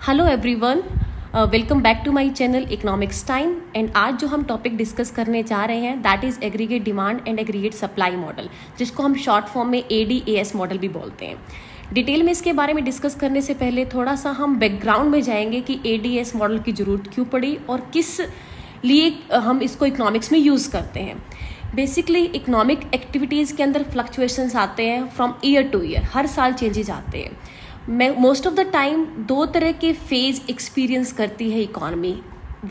Hello everyone, welcome back to my channel economics time. And आज जो हम topic discuss करने जा रहे हैं that is aggregate demand and aggregate supply model, जिसको हम शॉर्ट फॉर्म में ADAS मॉडल भी बोलते हैं। डिटेल में इसके बारे में डिस्कस करने से पहले थोड़ा सा हम बैकग्राउंड में जाएंगे कि ADAS मॉडल की ज़रूरत क्यों पड़ी और किस लिए हम इसको इकोनॉमिक्स में यूज़ करते हैं। बेसिकली इकोनॉमिक एक्टिविटीज़ के अंदर फ्लक्चुएशंस आते हैं फ्रॉम ईयर टू ईयर, हर साल चेंजेस आते हैं। मोस्ट ऑफ द टाइम दो तरह के फेज एक्सपीरियंस करती है economy.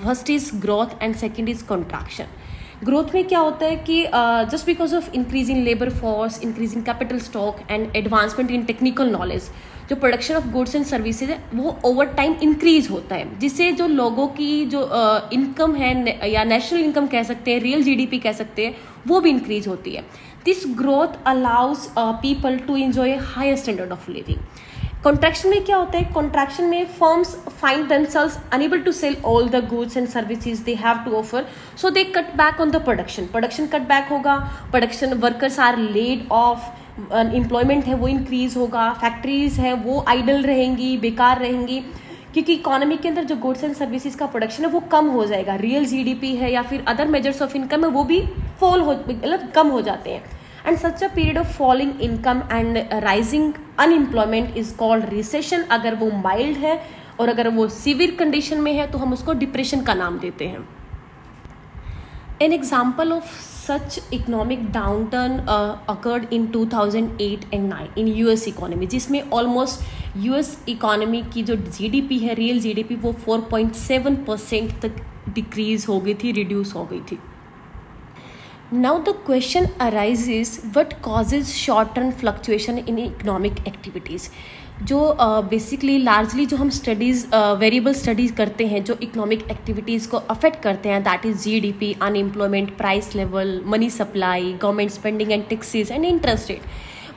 First is growth and second is contraction. Growth में क्या होता है कि just because of increase in labour force, increase in capital stock and advancement in technical knowledge, जो production of goods and services है वो ओवर टाइम इंक्रीज होता है, जिससे जो लोगों की जो इनकम है या नेशनल इनकम कह सकते हैं, रियल GDP कह सकते हैं, वो भी इंक्रीज होती है। This growth allows people to enjoy higher standard of living. Contraction में क्या होता है? कॉन्ट्रैक्शन में firms find themselves unable to sell all the goods and services they have to offer, so they cut back on the production cut back होगा, production workers are laid off, employment है वो increase होगा, factories है वो idol रहेंगी, बेकार रहेंगी, क्योंकि इकोनॉमी के अंदर जो गुड्स एंड सर्विसेज का प्रोडक्शन है वो कम हो जाएगा। रियल GDP है या फिर अदर मेजर्स ऑफ इनकम है वो भी कम हो जाते हैं। And such a period of falling income and rising unemployment is called recession। अगर वो mild है और अगर वो severe condition में है तो हम उसको depression का नाम देते हैं। An example of such economic downturn occurred in 2008 and 9 in US economy, जिसमें almost US economy की जो GDP है, real GDP, वो 4.7% तक decrease हो गई थी, reduce हो गई थी। Now the question arises, what causes short-term fluctuation in economic activities? जो बेसिकली लार्जली जो हम स्टडीज़ वेरिएबल स्टडीज़ करते हैं जो इकोनॉमिक एक्टिविटीज़ को अफेक्ट करते हैं, that is GDP, unemployment, price level, money supply, government spending and taxes and interest rate.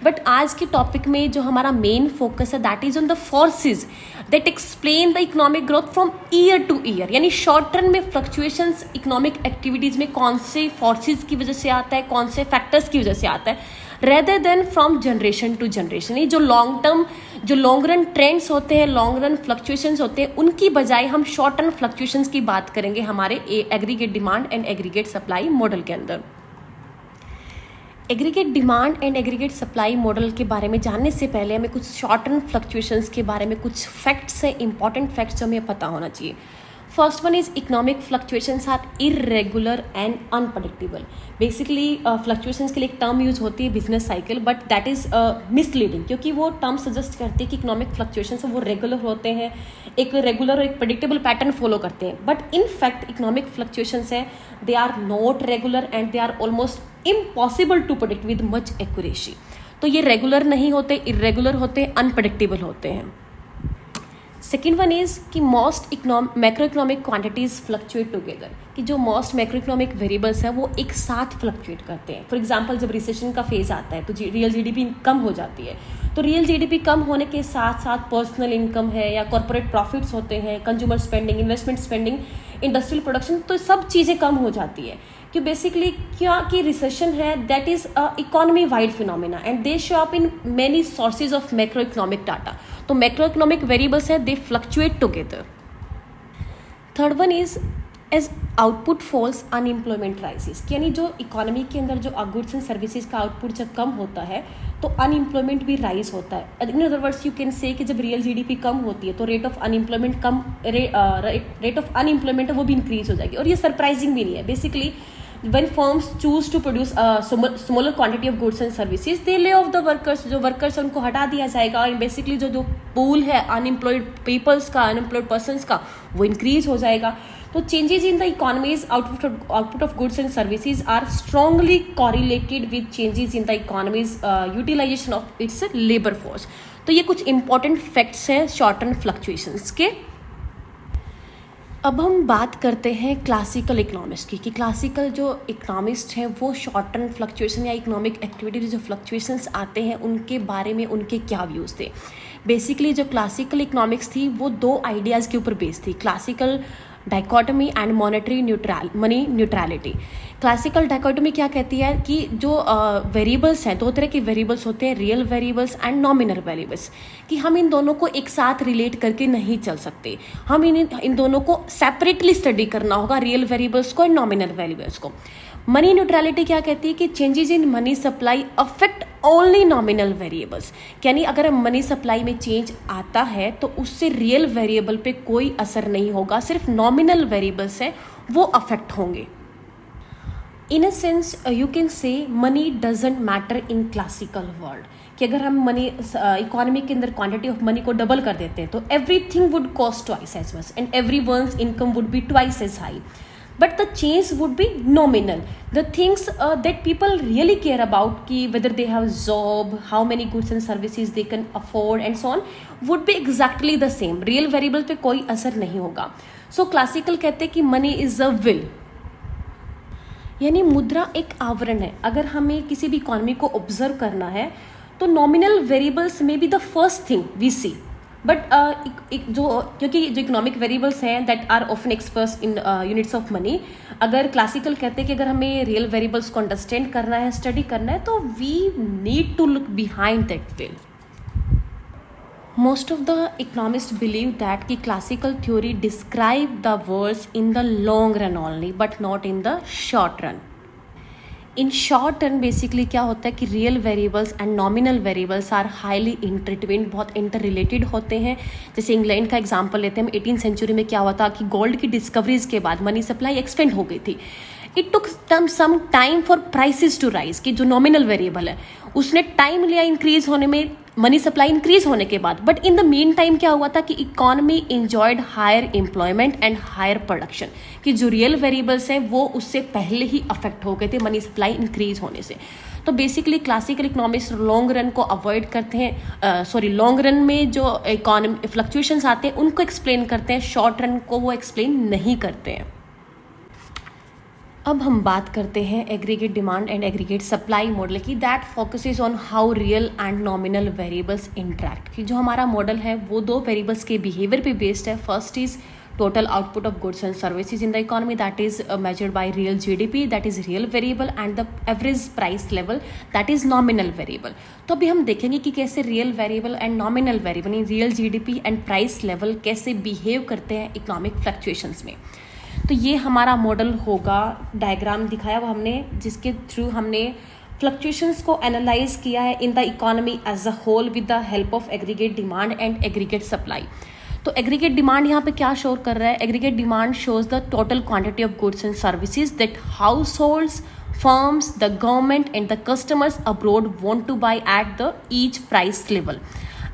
But आज के टॉपिक में जो हमारा मेन फोकस है that is on the forces that explain the economic growth from year two year. यानी short term में fluctuations economic activities में कौन से फोर्सेज की वजह से आता है, कौन से फैक्टर्स की वजह से आता है, rather than from generation to generation. ये जो लॉन्ग टर्म, जो लॉन्ग रन ट्रेंड्स होते हैं, लॉन्ग रन फ्लक्चुएशंस होते हैं, उनकी बजाय हम शॉर्ट टर्म फ्लक्चुएशंस की बात करेंगे हमारे aggregate demand and aggregate supply model के अंदर। Aggregate demand and aggregate supply model के बारे में जानने से पहले हमें कुछ शॉर्ट टर्म फ्लक्चुएशंस के बारे में कुछ फैक्ट्स हैं, इंपॉर्टेंट फैक्ट्स हमें पता होना चाहिए। First one is economic fluctuations are irregular and unpredictable. Basically fluctuations के लिए एक टर्म यूज होती है business cycle, but that is misleading, क्योंकि वो टर्म सजेस्ट करती है कि इकोनॉमिक फ्लक्चुएशंस वो रेगुलर होते हैं, एक रेगुलर और एक प्रेडिक्टेबल पैटर्न फॉलो करते हैं। But in fact economic fluctuations है they are not regular and they are almost impossible to predict with much accuracy. तो ये रेगुलर नहीं होते, इरेगुलर होते, अनप्रेडिक्टेबल होते हैं। सेकेंड वन इज कि most macro economic quantities fluctuate together, कि जो मोस्ट मैक्रो इकोनॉमिक वेरिएबल्स हैं वो एक साथ फ्लक्चुएट करते हैं। फॉर एग्जांपल जब रिसेशन का फेज आता है तो रियल GDP कम हो जाती है, तो रियल GDP कम होने के साथ साथ पर्सनल इनकम है या कॉर्पोरेट प्रॉफिट्स होते हैं, consumer spending, investment spending, industrial production, तो सब चीज़ें कम हो जाती है। कि बेसिकली क्या कि रिसेशन है that is economy wide phenomena and they show up in many sources of macroeconomic data. तो मैक्रो इकोनॉमिक वेरिएबल्स हैं, they fluctuate together. Third one is as output falls unemployment rises, यानी जो economy के अंदर जो goods and services का output जब कम होता है तो अनएम्प्लॉयमेंट भी राइज होता है। In other words you can से कि जब रियल GDP कम होती है तो rate of unemployment rate of unemployment है वो भी इंक्रीज हो जाएगी। और ये सरप्राइजिंग भी नहीं है। Basically when firms choose to produce a smaller quantity of goods and services, they lay off the workers। जो वर्कर्स उनको हटा दिया जाएगा और बेसिकली जो पूल है अनएम्प्लॉयड पीपल्स का, अनएम्प्लॉयड पर्सनस का, वो इंक्रीज हो जाएगा। तो changes in the economy's output of goods and services are strongly correlated with changes in the economy's utilisation of its labour force. तो ये कुछ इंपॉर्टेंट फैक्ट्स हैं शॉर्ट टर्म फ्लक्चुएशंस के। अब हम बात करते हैं क्लासिकल इकोनॉमिस्ट की, कि क्लासिकल जो इकोनॉमिस्ट हैं वो शॉर्ट टर्म फ्लक्चुएशन या इकोनॉमिक एक्टिविटीज जो फ्लक्चुएशंस आते हैं उनके बारे में उनके क्या व्यूज़ थे। बेसिकली जो क्लासिकल इकोनॉमिक्स थी वो दो आइडियाज़ के ऊपर बेस्ड थी, classical dichotomy and money neutrality. Classical dichotomy क्या कहती है कि जो वेरिएबल्स हैं, दो तरह के वेरिएबल्स होते हैं, real variables and nominal variables, कि हम इन दोनों को एक साथ रिलेट करके नहीं चल सकते। हम इन दोनों को सेपरेटली स्टडी करना होगा, रियल वेरिएबल्स को एंड नॉमिनल वेरिएबल्स को। मनी न्यूट्रलिटी क्या कहती है कि changes in money supply affect only nominal variables, यानी अगर मनी सप्लाई में चेंज आता है तो उससे रियल वेरिएबल पे कोई असर नहीं होगा, सिर्फ नॉमिनल वेरिएबल्स हैं वो अफेक्ट होंगे। In a sense you can say money doesn't matter in classical world, कि अगर हम मनी इकोनॉमी के अंदर क्वांटिटी ऑफ मनी को डबल कर देते हैं तो everything would cost twice as much and everyone's income would be twice as high, but the change would be nominal. The things that people really care about, ki whether they have job, how many goods and services they can afford and so on, would be exactly the same. Real variable पे कोई असर नहीं होगा. So classical कहते हैं कि money is a will, यानी मुद्रा एक आवरण है। अगर हमें किसी भी इकोनॉमी को ऑब्जर्व करना है तो नॉमिनल वेरिएबल्स में be the first thing we see, but क्योंकि जो इकोनॉमिक वेरिएबल्स हैं that are often express in units of money, अगर क्लासिकल कहते हैं कि अगर हमें रियल वेरिएबल्स को अंडरस्टैंड करना है, स्टडी करना है, तो we need to look behind that will. Most of the economist believe that कि classical theory describe the words in the long run only but not in the short run. In short term basically क्या होता है कि real variables and nominal variables are highly intertwined, बहुत inter related होते हैं। जैसे England का example लेते हैं, 18th सेंचुरी में क्या हुआ था कि गोल्ड की डिस्कवरीज के बाद मनी सप्लाई एक्सपेंड हो गई थी। It took some time for prices to rise, कि जो नॉमिनल वेरिएबल है उसने टाइम लिया इंक्रीज होने में, मनी सप्लाई इंक्रीज होने के बाद, but in the meantime क्या हुआ था कि economy enjoyed higher employment and higher production, कि जो रियल वेरिएबल्स हैं वो उससे पहले ही अफेक्ट हो गए थे मनी सप्लाई इंक्रीज होने से। तो basically classical economics long run को अवॉइड करते हैं, लॉन्ग रन में जो इकोनॉमी फ्लक्चुएशंस आते हैं उनको एक्सप्लेन करते हैं, शॉर्ट रन को वो एक्सप्लेन नहीं करते हैं। अब हम बात करते हैं aggregate demand and aggregate supply model की, that focuses on how real and nominal variables interact. कि जो हमारा मॉडल है वो दो वेरिएबल्स के बिहेवियर पे बेस्ड है। First is total output of goods and services in the economy, that is measured by real GDP, that is real variable, and the average price level, that is nominal variable। तो अभी हम देखेंगे कि कैसे real variable and nominal variable, real GDP and price level कैसे behave करते हैं economic fluctuations में। तो ये हमारा मॉडल होगा, डायग्राम दिखाया वो हमने, जिसके थ्रू हमने फ्लक्चुएशंस को एनालाइज किया है in the economy as a whole with the help of aggregate demand and aggregate supply. तो एग्रीगेट डिमांड यहाँ पे क्या शो कर रहा है? Aggregate demand shows the total quantity of goods and services that households, firms, the government and the customers abroad want to buy at the each price level.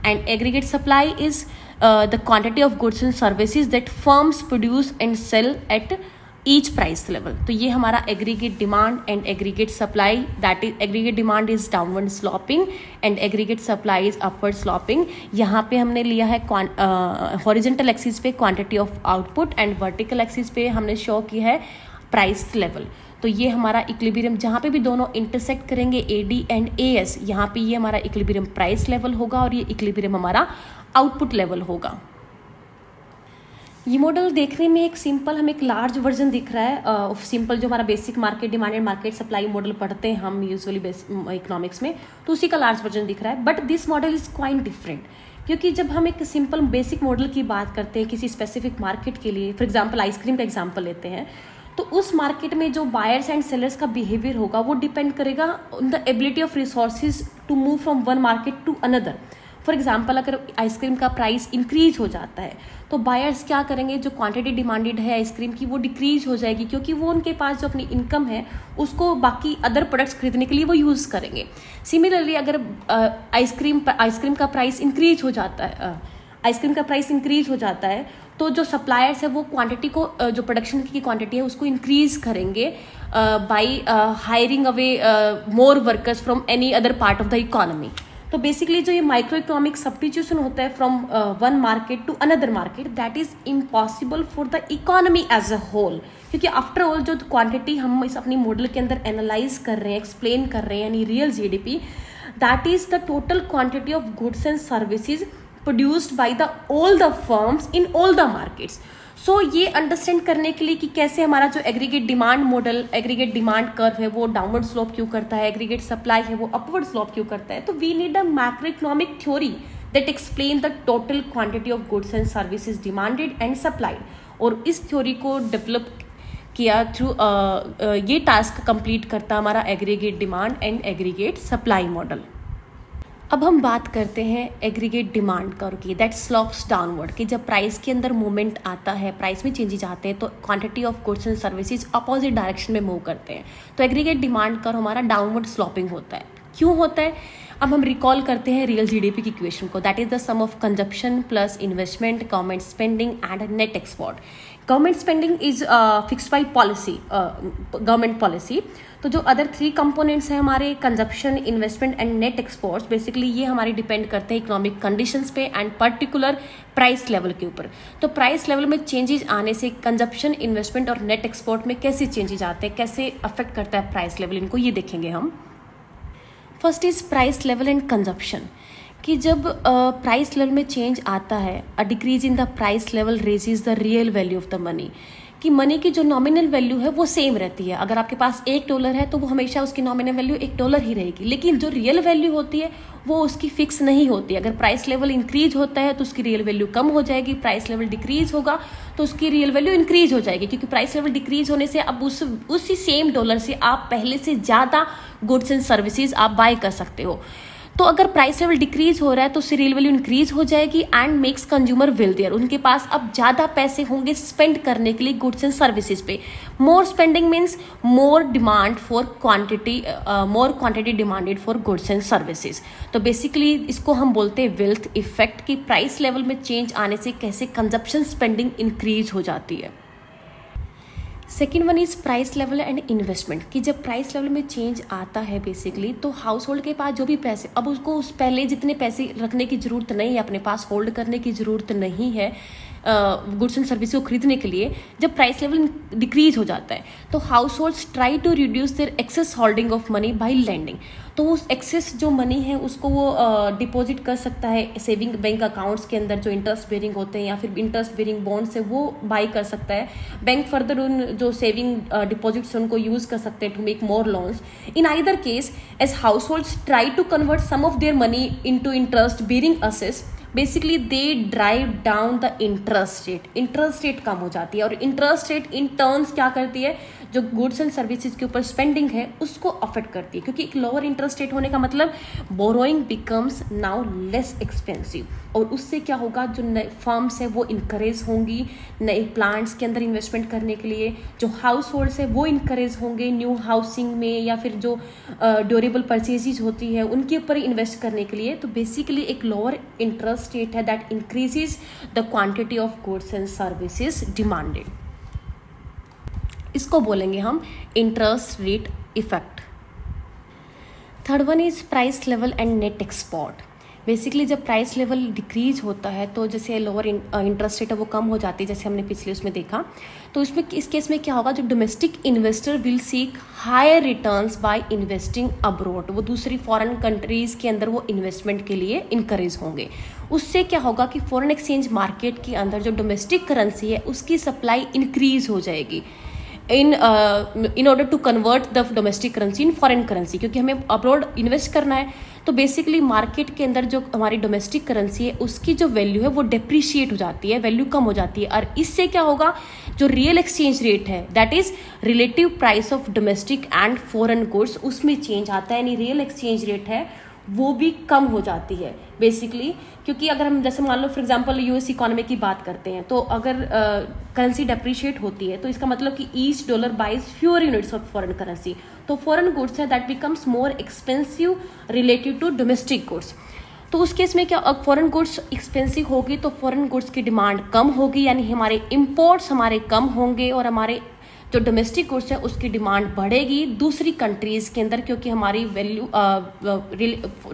And aggregate supply is the quantity of goods and services that firms produce and sell at each price level. तो ये हमारा aggregate demand and aggregate supply, that is aggregate demand is downward sloping and aggregate supply is upward sloping. यहाँ पे हमने लिया है horizontal axis पे quantity of output and vertical axis पे हमने show किया है price level। तो ये हमारा इक्विलिब्रियम, जहाँ पे भी दोनों इंटरसेक्ट करेंगे AD एंड AS, यहाँ पे ये हमारा इक्विलिब्रियम प्राइस लेवल होगा और ये इक्विलिब्रियम हमारा आउटपुट लेवल होगा। ये मॉडल देखने में एक सिंपल, हमें एक लार्ज वर्जन दिख रहा है सिंपल जो हमारा basic market demand and market supply model पढ़ते हैं हम यूजुअली इकोनॉमिक्स में, तो उसी का लार्ज वर्जन दिख रहा है। But this model is quite different, क्योंकि जब हम एक सिंपल बेसिक मॉडल की बात करते हैं किसी स्पेसिफिक मार्केट के लिए, फॉर एग्जाम्पल आइसक्रीम का एग्जाम्पल लेते हैं, तो उस मार्केट में जो बायर्स एंड सेलर्स का बिहेवियर होगा वो डिपेंड करेगा on the ability of resources to move from one market to another. For example अगर आइसक्रीम का प्राइस इंक्रीज हो जाता है तो बायर्स क्या करेंगे, जो क्वांटिटी डिमांडेड है आइसक्रीम की वो डिक्रीज हो जाएगी, क्योंकि वो उनके पास जो अपनी इनकम है उसको बाकी अदर प्रोडक्ट्स खरीदने के लिए वो यूज़ करेंगे। सिमिलरली अगर आइसक्रीम का प्राइस इंक्रीज हो जाता है तो जो सप्लायर्स है वो क्वांटिटी को, जो प्रोडक्शन की क्वांटिटी है उसको इंक्रीज करेंगे by hiring away more workers from any other part of the economy. तो बेसिकली जो ये माइक्रो इकोनॉमिक सब्स्टिट्यूशन होता है from one market to another market, that is impossible for the economy as a whole, क्योंकि after all जो quantity हम इस अपनी मॉडल के अंदर एनालाइज कर रहे हैं, एक्सप्लेन कर रहे हैं, यानी real GDP, that is the total quantity of goods and services produced by all the firms in all the markets. सो ये अंडरस्टैंड करने के लिए कि कैसे हमारा जो aggregate demand model, aggregate demand curve है वो डाउनवर्ड स्लोप क्यों करता है, एग्रीगेट सप्लाई है वो अपवर्ड स्लोप क्यों करता है, तो we need a macro economic theory that explain the total quantity of goods and services demanded and supplied. और इस थ्योरी को डेवलप किया थ्रू ये टास्क कंप्लीट करता हमारा aggregate demand and aggregate supply model. अब हम बात करते हैं एग्रीगेट डिमांड कर्व की, दैट स्लोप्स डाउनवर्ड, कि जब प्राइस के अंदर मूवमेंट आता है, प्राइस में चेंजेस आते हैं तो quantity of goods and services opposite direction में मूव करते हैं। तो एग्रीगेट डिमांड कर्व हमारा डाउनवर्ड स्लोपिंग होता है। क्यों होता है? अब हम रिकॉल करते हैं रियल जीडीपी की इक्वेशन को, that is the sum of consumption plus investment, government spending and net export. Government spending is fixed by policy, government policy. तो जो अदर 3 कंपोनेंट्स हैं हमारे, consumption, investment and net exports, basically ये हमारे depend करते हैं economic conditions पे and particular price level के ऊपर। तो प्राइस लेवल में चेंजेस आने से कंजप्शन, इन्वेस्टमेंट और नेट एक्सपोर्ट में कैसे चेंजेस आते हैं, कैसे अफेक्ट करता है प्राइस लेवल, इनको ये देखेंगे हम। First is price level and consumption, कि जब प्राइस लेवल में चेंज आता है, a decrease in the price level raises the real value of the money, कि मनी की जो नॉमिनल वैल्यू है वो सेम रहती है। अगर आपके पास $1 है तो वो हमेशा उसकी नॉमिनल वैल्यू $1 ही रहेगी, लेकिन जो रियल वैल्यू होती है वो उसकी फिक्स नहीं होती। अगर प्राइस लेवल इंक्रीज होता है तो उसकी रियल वैल्यू कम हो जाएगी, प्राइस लेवल डिक्रीज होगा तो उसकी रियल वैल्यू इंक्रीज हो जाएगी, क्योंकि प्राइस लेवल डिक्रीज होने से अब उसी सेम डॉलर से आप पहले से ज़्यादा गुड्स एंड सर्विसेज आप बाय कर सकते हो। तो अगर प्राइस लेवल डिक्रीज हो रहा है तो उससे रियल वैल्यू इंक्रीज हो जाएगी एंड मेक्स कंज्यूमर वेल्थियर, उनके पास अब ज़्यादा पैसे होंगे स्पेंड करने के लिए गुड्स एंड सर्विसेज पे। More spending means more demand for quantity, more quantity demanded for goods and services. तो बेसिकली इसको हम बोलते हैं वेल्थ इफेक्ट, की प्राइस लेवल में चेंज आने से कैसे कंजप्शन स्पेंडिंग इंक्रीज हो जाती है। Second one is price level and investment, कि जब प्राइस लेवल में चेंज आता है बेसिकली तो हाउस होल्ड के पास जो भी पैसे, अब उसको उस पहले जितने पैसे रखने की जरूरत नहीं है, अपने पास होल्ड करने की जरूरत नहीं है गुड्स एंड सर्विस को खरीदने के लिए। जब प्राइस लेवल डिक्रीज हो जाता है तो households try to reduce their excess holding of money by lending. तो उस एक्सेस जो मनी है उसको वो डिपॉजिट कर सकता है सेविंग बैंक अकाउंट्स के अंदर जो इंटरेस्ट बेरिंग होते हैं, या फिर इंटरेस्ट बेरिंग बॉन्ड्स है वो बाई कर सकता है। बैंक फर्दर उन जो सेविंग डिपॉजिट्स उनको यूज कर सकते हैं to make more loans. In either case as households try to convert some of their money into interest bearing assets, basically they drive down the interest rate, interest rate कम हो जाती है। और interest rate in turns क्या करती है, जो goods and services के ऊपर स्पेंडिंग है उसको अफेक्ट करती है, क्योंकि एक लोअर इंटरेस्ट रेट होने का मतलब borrowing becomes now less expensive, और उससे क्या होगा, जो नए फर्म्स है वो इनकरेज होंगी नए प्लांट्स के अंदर इन्वेस्टमेंट करने के लिए, जो हाउस होल्ड्स है वो इनकरेज होंगे न्यू हाउसिंग में, या फिर जो ड्यूरेबल परचेजेज होती है उनके ऊपर इन्वेस्ट करने के लिए। तो बेसिकली एक लोअर इंटरेस्ट रेट है that increases the quantity of goods and services demanded, इसको बोलेंगे हम interest rate effect. Third one is price level and net export. Basically जब प्राइस लेवल डिक्रीज होता है तो जैसे लोअर इंटरेस्ट रेट है वो कम हो जाती है, जैसे हमने पिछले उसमें देखा। तो इसमें इस केस में क्या होगा, जो domestic investor will seek higher returns by investing abroad, वो दूसरी फॉरेन कंट्रीज के अंदर वो इन्वेस्टमेंट के लिए इनकरेज होंगे। उससे क्या होगा कि फॉरेन एक्सचेंज मार्केट के अंदर जो डोमेस्टिक करेंसी है उसकी सप्लाई इंक्रीज हो जाएगी in order to convert the domestic currency in foreign currency, क्योंकि हमें अब्रॉड इन्वेस्ट करना है। तो बेसिकली मार्केट के अंदर जो हमारी डोमेस्टिक करेंसी है उसकी जो वैल्यू है वो डेप्रिशिएट हो जाती है, वैल्यू कम हो जाती है। और इससे क्या होगा, जो रियल एक्सचेंज रेट है that is relative price of domestic and foreign goods, उसमें चेंज आता है, यानी रियल एक्सचेंज रेट है वो भी कम हो जाती है बेसिकली। क्योंकि अगर हम जैसे मान लो फॉर एग्जांपल यूएस इकोनॉमी की बात करते हैं, तो अगर करेंसी डेप्रिशिएट होती है तो इसका मतलब कि each dollar buys fewer units of foreign currency, तो फॉरेन गुड्स है that becomes more expensive related to domestic goods. तो उस केस में क्या, फॉरेन गुड्स एक्सपेंसिव होगी तो फॉरेन गुड्स की डिमांड कम होगी, यानी हमारे इम्पोर्ट्स हमारे कम होंगे और हमारे जो डोमेस्टिक गुड्स है उसकी डिमांड बढ़ेगी दूसरी कंट्रीज के अंदर, क्योंकि हमारी वैल्यू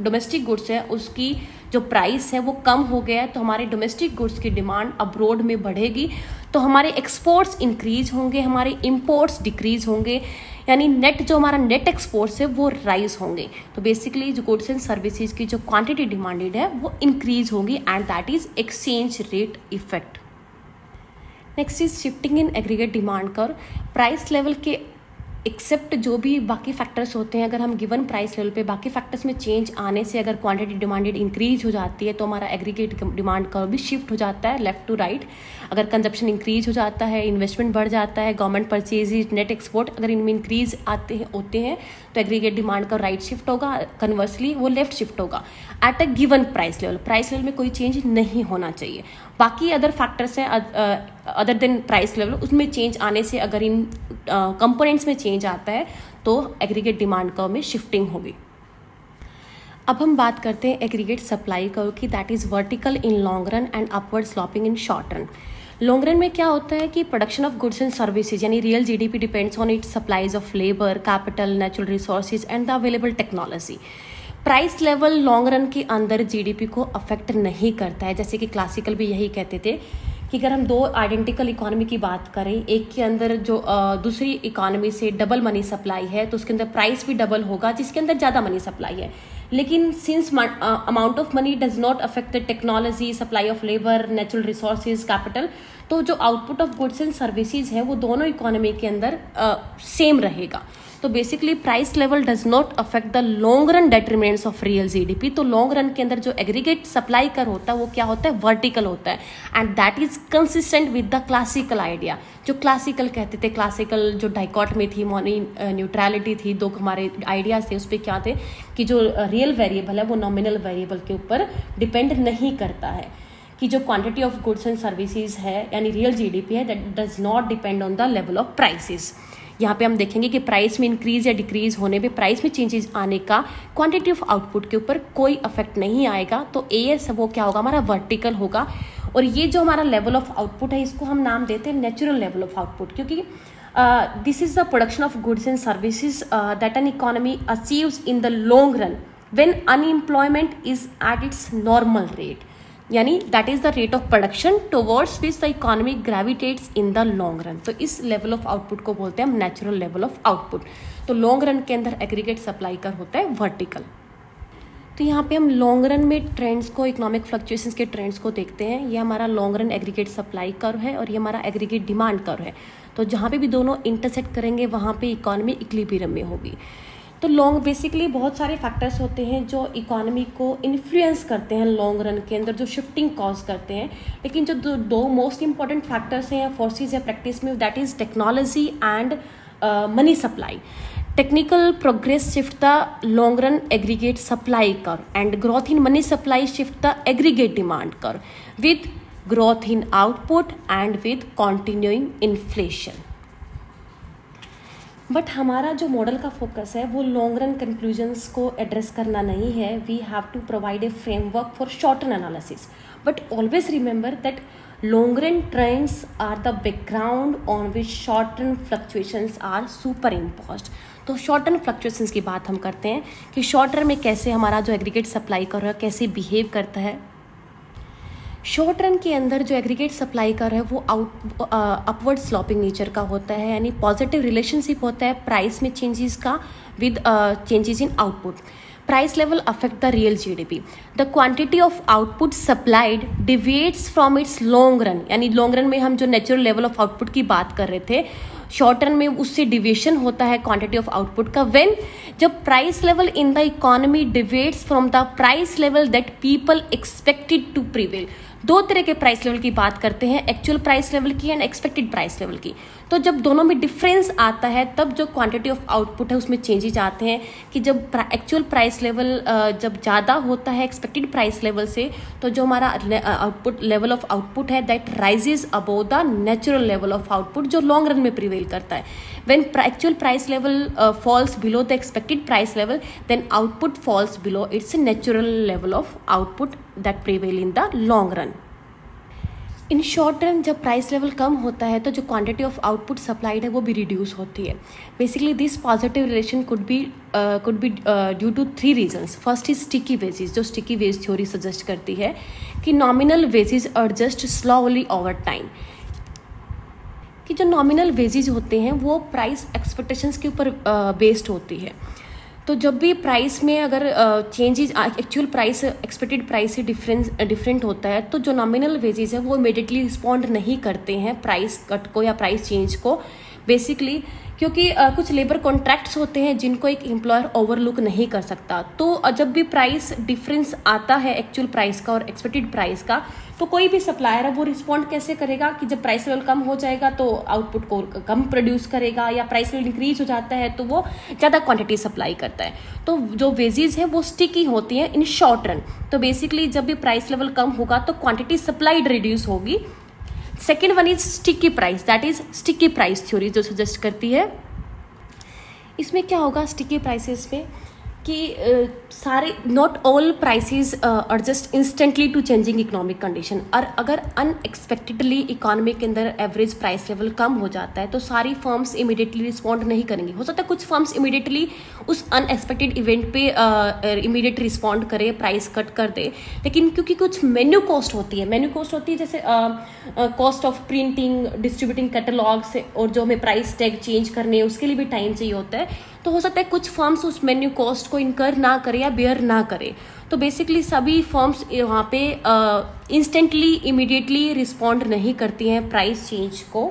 डोमेस्टिक गुड्स है उसकी जो प्राइस है वो कम हो गया है, तो हमारे डोमेस्टिक गुड्स की डिमांड अब्रॉड में बढ़ेगी, तो हमारे एक्सपोर्ट्स इंक्रीज होंगे, हमारे इंपोर्ट्स डिक्रीज होंगे, यानी नेट जो हमारा नेट एक्सपोर्ट्स है वो राइज होंगे। तो बेसिकली जो गुड्स एंड सर्विसेज की जो क्वांटिटी डिमांडेड है वो इंक्रीज होगी and that is exchange rate effect. Next is shifting in aggregate demand curve. Price level के एक्सेप्ट जो भी बाकी फैक्टर्स होते हैं, अगर हम गिवन प्राइस लेवल पे बाकी फैक्टर्स में चेंज आने से अगर क्वांटिटी डिमांडेड इंक्रीज हो जाती है तो हमारा एग्रीगेट डिमांड कर्व भी शिफ्ट हो जाता है लेफ्ट टू राइट। अगर कंजप्शन इंक्रीज हो जाता है, इन्वेस्टमेंट बढ़ जाता है, गवर्नमेंट परचेज, नेट एक्सपोर्ट अगर इनमें इंक्रीज होते हैं तो aggregate demand curve right shift होगा, कन्वर्सली वो लेफ्ट शिफ्ट होगा at a given price level. Price level में कोई चेंज नहीं होना चाहिए। बाकी अदर फैक्टर्स हैं अदर देन प्राइस लेवल, उसमें चेंज आने से अगर इन कंपोनेंट्स में चेंज आता है तो एग्रीगेट डिमांड कर्व में शिफ्टिंग होगी। अब हम बात करते हैं एग्रीगेट सप्लाई कर्व की, that is vertical in long run and upward sloping in short run. Long run में क्या होता है कि production of goods and services यानी real GDP depends on its supplies of labour, capital, natural resources and the available technology. Price level long run के अंदर GDP को affect नहीं करता है, जैसे कि क्लासिकल भी यही कहते थे कि अगर हम दो आइडेंटिकल इकोनॉमी की बात करें, एक के अंदर जो दूसरी इकोनॉमी से डबल मनी सप्लाई है तो उसके अंदर प्राइस भी डबल होगा जिसके अंदर ज़्यादा मनी सप्लाई है। लेकिन since amount of money does not affect the technology, supply of labour, natural resources, capital, तो जो output of goods and services है वो दोनों इकोनॉमी के अंदर सेम रहेगा। तो basically price level does not affect the long run determinants of real GDP. तो लॉन्ग रन के अंदर जो एग्रीगेट सप्लाई कर होता है वो क्या होता है, वर्टिकल होता है and that is consistent with the classical idea. जो क्लासिकल कहते थे, क्लासिकल जो डाइकॉटमी थी, मनी न्यूट्रलिटी थी, दो हमारे आइडियाज थे, उस पर क्या थे कि जो रियल वेरिएबल है वो नॉमिनल वेरिएबल के ऊपर डिपेंड नहीं करता है, कि जो quantity of goods and services है यानी रियल जीडीपी है that does not depend on the level of prices. यहाँ पे हम देखेंगे कि प्राइस में इंक्रीज या डिक्रीज होने पे, प्राइस में चेंजेस आने का क्वांटिटी ऑफ आउटपुट के ऊपर कोई अफेक्ट नहीं आएगा। तो एएस वो क्या होगा, हमारा वर्टिकल होगा। और ये जो हमारा लेवल ऑफ आउटपुट है इसको हम नाम देते हैं नेचुरल लेवल ऑफ आउटपुट, क्योंकि this is the production of goods and services that an economy achieves in the long run when unemployment is at its normal rate, यानी that is the rate of production towards which the economy gravitates in the long run. तो इस level of output को बोलते हैं हम natural level of output. तो long run के अंदर एग्रीगेट सप्लाई कर होता है वर्टिकल। तो यहाँ पे हम लॉन्ग रन में ट्रेंड्स को, इकोनॉमिक फ्लक्चुएशंस के ट्रेंड्स को देखते हैं। ये हमारा long run aggregate supply curve है और ये हमारा एग्रीगेट डिमांड कर्व है। तो जहाँ पे भी दोनों इंटरसेक्ट करेंगे वहाँ पे इकोनॉमी इक्विलिब्रियम में होगी। तो लॉन्ग बेसिकली बहुत सारे फैक्टर्स होते हैं जो इकोनॉमी को इन्फ्लुएंस करते हैं लॉन्ग रन के अंदर, जो शिफ्टिंग कॉज करते हैं। लेकिन जो दो मोस्ट इंपॉर्टेंट फैक्टर्स हैं या फोर्सेस या प्रैक्टिस में, that is technology and money supply. Technical progress shift the long run aggregate supply curve and growth in money supply shift the aggregate demand curve with growth in output and with continuing inflation. But हमारा जो model का focus है वो long run conclusions को address करना नहीं है। We have to provide a framework for short run analysis, but always remember that long run trends are the background on which short run fluctuations are superimposed. तो short run fluctuations की बात हम करते हैं कि short run में कैसे हमारा जो एग्रीगेट सप्लाई कर रहा है कैसे बिहेव करता है। शॉर्ट रन के अंदर जो एग्रीगेट सप्लाई कर है वो अपवर्ड स्लॉपिंग नेचर का होता है, यानी पॉजिटिव रिलेशनशिप होता है प्राइस में चेंजेस का with changes in output. Price level affect the real GDP. The quantity of output supplied deviates from its long run, यानी लॉन्ग रन में हम जो नेचुरल लेवल ऑफ आउटपुट की बात कर रहे थे, शॉर्ट रन में उससे डिविएशन होता है क्वांटिटी ऑफ आउटपुट का व्हेन जब price level in the economy deviates from the price level that people expected to prevail. दो तरह के प्राइस लेवल की बात करते हैं, एक्चुअल प्राइस लेवल की एंड एक्सपेक्टेड प्राइस लेवल की। तो जब दोनों में डिफरेंस आता है तब जो क्वांटिटी ऑफ आउटपुट है उसमें चेंजेस आते हैं कि जब एक्चुअल प्राइस लेवल जब ज़्यादा होता है एक्सपेक्टेड प्राइस लेवल से, तो जो हमारा आउटपुट लेवल ऑफ आउटपुट है that rises above the natural level of output जो लॉन्ग रन में प्रिवेल करता है। When actual price level falls below the expected price level then output falls below its natural level of output that prevail in the long run. In short run जब price level कम होता है तो जो quantity of output supplied है वो भी reduce होती है। Basically this positive relation could be due to 3 reasons. First is sticky wages, जो स्टिकी वेज थ्योरी सजेस्ट करती है कि nominal wages adjust slowly over time, कि जो नॉमिनल वेजेस होते हैं वो प्राइस एक्सपेक्टेशंस के ऊपर बेस्ड होती है। तो जब भी प्राइस में अगर changes actual price expected price से डिफरेंट होता है तो जो नॉमिनल वेजेस है वो इमीडिएटली रिस्पॉन्ड नहीं करते हैं प्राइस कट को या प्राइस चेंज को, बेसिकली क्योंकि कुछ लेबर कॉन्ट्रैक्ट्स होते हैं जिनको एक एम्प्लॉयर ओवरलुक नहीं कर सकता। तो जब भी प्राइस डिफरेंस आता है एक्चुअल प्राइस का और एक्सपेक्टेड प्राइस का, तो कोई भी सप्लायर है वो रिस्पॉन्ड कैसे करेगा कि जब प्राइस लेवल कम हो जाएगा तो आउटपुट को कम प्रोड्यूस करेगा, या प्राइस लेवल इंक्रीज हो जाता है तो वो ज़्यादा क्वांटिटी सप्लाई करता है। तो जो वेजेस है वो स्टिकी होती हैं इन शॉर्ट रन। तो बेसिकली जब भी प्राइस लेवल कम होगा तो क्वांटिटी सप्लाइड रिड्यूस होगी। Second one is sticky price, that is sticky price theory जो सजेस्ट करती है। इसमें क्या होगा स्टिकी प्राइसेस में कि सारे not all prices adjust instantly to changing economic condition, और अगर अनएक्सपेक्टेडली इकोनॉमी के अंदर एवरेज प्राइस लेवल कम हो जाता है तो सारी फर्म्स इमीडिएटली रिस्पॉन्ड नहीं करेंगी। हो सकता है कुछ फर्म्स इमीडिएटली उस अनएक्सपेक्टेड इवेंट पे इमीडिएट रिस्पॉन्ड करे, प्राइस कट कर दे, लेकिन क्योंकि कुछ मेन्यू कॉस्ट होती है जैसे cost of printing, distributing catalogues, और जो हमें प्राइस टैग चेंज करने उसके लिए भी टाइम चाहिए होता है, तो हो सकता है कुछ फर्म्स उस मेन्यू कॉस्ट को इनकर ना करे या बेयर ना करे। तो बेसिकली सभी फर्म्स वहाँ पे इंस्टेंटली इमीडिएटली रिस्पॉन्ड नहीं करती हैं प्राइस चेंज को।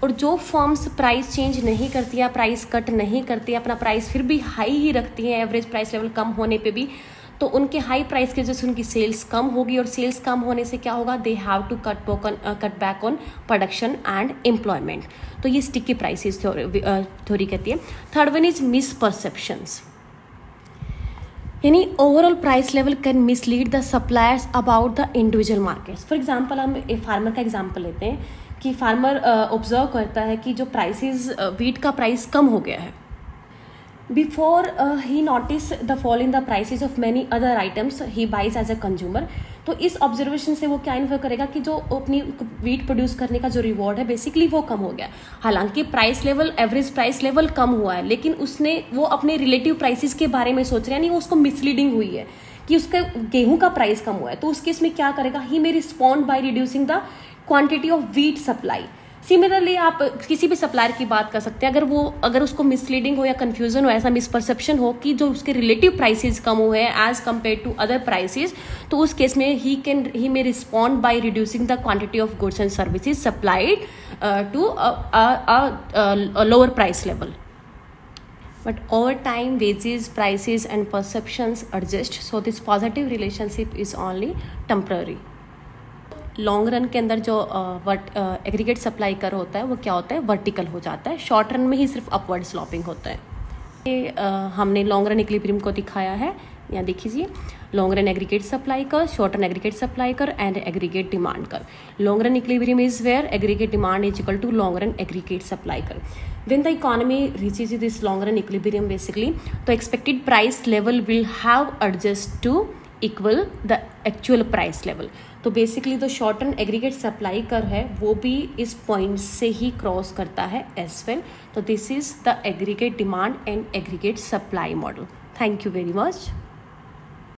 और जो फर्म्स प्राइस चेंज नहीं करती है, प्राइस कट नहीं करती है, अपना प्राइस फिर भी हाई ही रखती हैं एवरेज प्राइस लेवल कम होने पे भी, तो उनके हाई प्राइस की वजह से उनकी सेल्स कम होगी, और सेल्स कम होने से क्या होगा, they have to cut back on production and employment. तो ये स्टिकी प्राइसेस थ्योरी कहती है। थर्ड वन इज मिसपरसेप्शंस, यानी overall price level can mislead the suppliers about the individual markets. For example हम एक फार्मर का एग्जांपल लेते हैं कि फार्मर ऑब्जर्व करता है कि जो प्राइसेस वीट का प्राइस कम हो गया है, Before he noticed the fall in the prices of many other items he buys as a consumer। तो इस ऑब्जर्वेशन से वो क्या इन्फर करेगा कि जो अपनी वीट प्रोड्यूस करने का जो रिवॉर्ड है बेसिकली वो कम हो गया। हालांकि price level, average price level कम हुआ है, लेकिन उसने वो अपने रिलेटिव प्राइसेस के बारे में सोच रहा है, नहीं वो उसको मिसलीडिंग हुई है कि उसका गेहूं का प्राइस कम हुआ है। तो उस केस में क्या करेगा, he may respond by reducing the quantity of wheat supply. Similarly आप किसी भी सप्लायर की बात कर सकते हैं, अगर उसको मिसलीडिंग हो या कंफ्यूजन हो, ऐसा मिसपरसेप्शन हो कि जो उसके रिलेटिव प्राइसेस कम हुए हैं as compare to other prices, तो उस केस में he may respond by reducing the quantity of goods and services supplied to a lower price level. But over time, wages, prices and perceptions adjust, so this positive relationship is only temporary। Long run के अंदर जो aggregate supply कर होता है वो क्या होता है, वर्टिकल हो जाता है। शॉर्ट रन में ही सिर्फ अपवर्ड स्लॉपिंग होता है। ये हमने लॉन्ग रन इक्विलिब्रियम को दिखाया है, यहाँ देखिए, long run aggregate supply curve, short run aggregate supply curve and aggregate demand curve. Long run equilibrium is where aggregate demand is equal to long run aggregate supply curve. When the economy reaches this long run equilibrium basically, the expected price level will have adjust to equal the actual price level। तो basically जो short run aggregate supply कर है वो भी इस point से ही cross करता है एज वेल। तो this is the aggregate demand and aggregate supply model. Thank you very much.